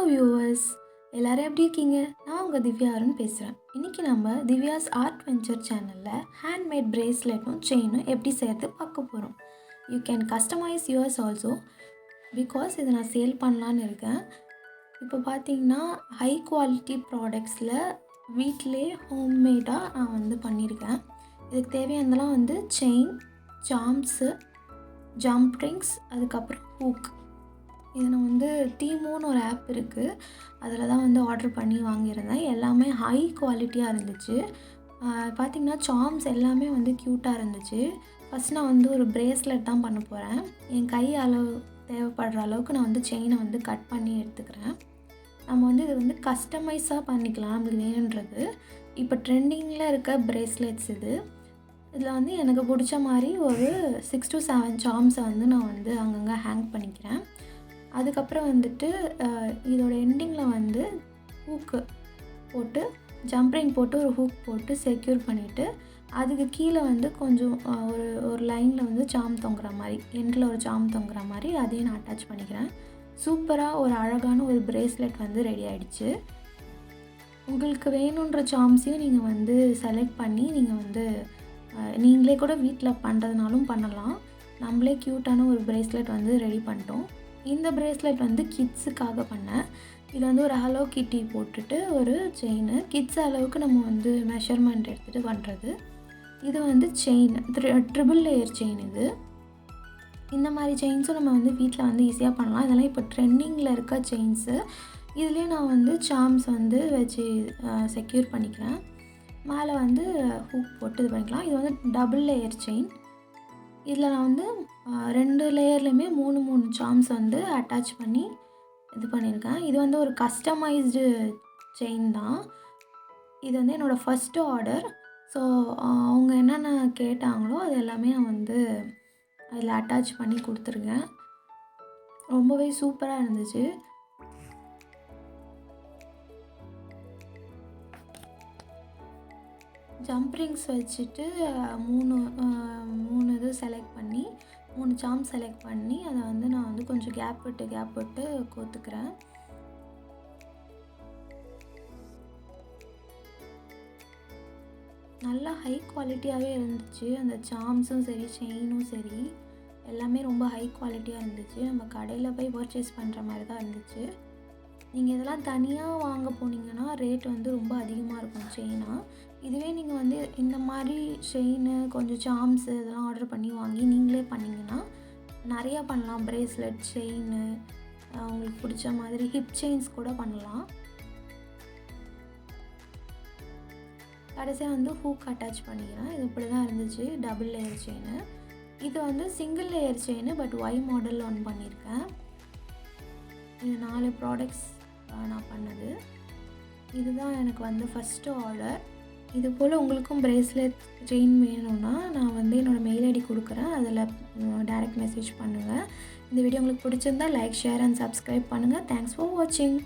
Viewers, எல்லாரும் எப்படி இருக்கீங்க? நான் உங்கள் திவ்யா அருண் பேசுகிறேன். இன்றைக்கி நம்ம திவ்யாஸ் ஆர்ட் வெஞ்சர் சேனலில் ஹேண்ட்மேட் பிரேஸ்லெட்டும் செயினும் எப்படி செய்கிறது பார்க்க போகிறோம். You can customise yours also, because இதை நான் சேல் பண்ணலான்னு இருக்கேன். இப்போ பார்த்தீங்கன்னா ஹை குவாலிட்டி ப்ராடக்ட்ஸில் வீட்டிலே ஹோம்மேடாக நான் பண்ணியிருக்கேன். இதுக்கு தேவையானதெல்லாம் செயின், சாம்ஸு, ஜம்ப் ரிங்ஸ், அதுக்கப்புறம் ஹூக். இது நான் டீமோன்னு ஒரு ஆப் இருக்குது, அதில் தான் ஆர்டர் பண்ணி வாங்கியிருந்தேன். எல்லாமே ஹை குவாலிட்டியாக இருந்துச்சு. பார்த்திங்கன்னா சாம்ஸ் எல்லாமே க்யூட்டாக இருந்துச்சு. ஃபஸ்ட் நான் ஒரு பிரேஸ்லெட் தான் பண்ண போகிறேன். என் கை அளவு தேவைப்படுற அளவுக்கு நான் செயினை கட் பண்ணி எடுத்துக்கிறேன். நம்ம இது கஸ்டமைஸாக பண்ணிக்கலாம் நம்மளுக்கு வேணுன்றது. இப்போ ட்ரெண்டிங்கில் இருக்க பிரேஸ்லெட்ஸ் இதில் எனக்கு பிடிச்ச மாதிரி ஒரு 6 to 7 சாம்ஸை நான் அங்கங்கே ஹேங் பண்ணிக்கிறேன். அதுக்கப்புறம் இதோட எண்டிங்கில் ஹூக்கு போட்டு ஜம்ப்ரிங் போட்டு ஒரு ஹூக் போட்டு செக்யூர் பண்ணிவிட்டு, அதுக்கு கீழே கொஞ்சம் ஒரு லைனில் சாம் தொங்குற மாதிரி, எண்டில் ஒரு சாம் தொங்குற மாதிரி அதையும் நான் அட்டாச் பண்ணிக்கிறேன். சூப்பராக ஒரு அழகான ஒரு பிரேஸ்லெட் ரெடி ஆகிடுச்சு. உங்களுக்கு வேணுன்ற சாம்ஸையும் நீங்கள் செலக்ட் பண்ணி நீங்கள் நீங்களே கூட வீட்டில் பண்ணுறதுனாலும் பண்ணலாம். நம்மளே க்யூட்டான ஒரு பிரேஸ்லெட் ரெடி பண்ணிட்டோம். இந்த பிரேஸ்லெட் கிட்ஸுக்காக பண்ணேன். இது ஒரு ஹலோ கிட்டி போட்டுட்டு ஒரு செயின், கிட்ஸ் அளவுக்கு நம்ம மெஷர்மெண்ட் எடுத்துகிட்டு பண்ணுறது. இது செயின் ட்ரிபிள் லேயர் செயின். இந்த மாதிரி செயின்ஸும் நம்ம வீட்டில் ஈஸியாக பண்ணலாம். இதெல்லாம் இப்போ ட்ரெண்டிங்கில் இருக்க செயின்ஸு. இதுலேயே நான் சாம்ஸ் வச்சு செக்யூர் பண்ணிக்கிறேன். மேலே ஹூக் போட்டு இது பண்ணிக்கலாம். இது டபுள் லேயர் செயின். இதில் நான் 2 லேயர்லையுமே 3 சாம்ஸ் அட்டாச் பண்ணி இது பண்ணியிருக்கேன். இது ஒரு கஸ்டமைஸ்டு செயின் தான். இது என்னோடய ஃபஸ்ட்டு ஆர்டர். ஸோ அவங்க என்னென்ன கேட்டாங்களோ அது எல்லாமே நான் அதில் அட்டாச் பண்ணி கொடுத்துருக்கேன். ரொம்பவே சூப்பராக இருந்துச்சு. ஜம்ப் ரிங்ஸ் வச்சுட்டு 3 இது செலக்ட் பண்ணி 3 சாம் செலக்ட் பண்ணி அதை நான் கொஞ்சம் கேப் விட்டு கோத்துக்கிறேன். நல்லா ஹை குவாலிட்டியாகவே இருந்துச்சு. அந்த சாம்ஸும் சரி, செயினும் சரி, எல்லாமே ரொம்ப ஹை குவாலிட்டியாக இருந்துச்சு. நம்ம கடையில் போய் பர்ச்சேஸ் பண்ணுற மாதிரி தான் இருந்துச்சு. நீங்கள் இதெல்லாம் தனியாக வாங்க போனீங்கன்னா ரேட் ரொம்ப அதிகமாக இருக்கும் செயினாக. இதுவே நீங்கள் இந்த மாதிரி செயின், கொஞ்சம் சாம்ஸு இதெல்லாம் ஆர்டர் பண்ணி வாங்கி நீங்களே பண்ணிங்கன்னா நிறையா பண்ணலாம். பிரேஸ்லெட், செயின், உங்களுக்கு பிடிச்ச மாதிரி ஹிப் செயின்ஸ் கூட பண்ணலாம். கடைசியாக ஹூக் அட்டாச் பண்ணிக்கிறேன். இது இப்படி தான் இருந்துச்சு டபுள் லேயர் செயின். இது single layer chain, but Y model பண்ணியிருக்கேன். இது 4 ப்ராடக்ட்ஸ் நான் பண்ணது. இதுதான் எனக்கு ஃபஸ்ட்டு ஆர்டர். இது போல் உங்களுக்கும் பிரேஸ்லெட், செயின் வேணும்னா நான் என்னோடய மெயில் ஐடி கொடுக்குறேன், அதில் டைரக்ட் மெசேஜ் பண்ணுங்கள். இந்த வீடியோ உங்களுக்கு பிடிச்சிருந்தா லைக், ஷேர் அண்ட் சப்ஸ்கிரைப் பண்ணுங்கள். தேங்க்ஸ் ஃபார் வாட்சிங்.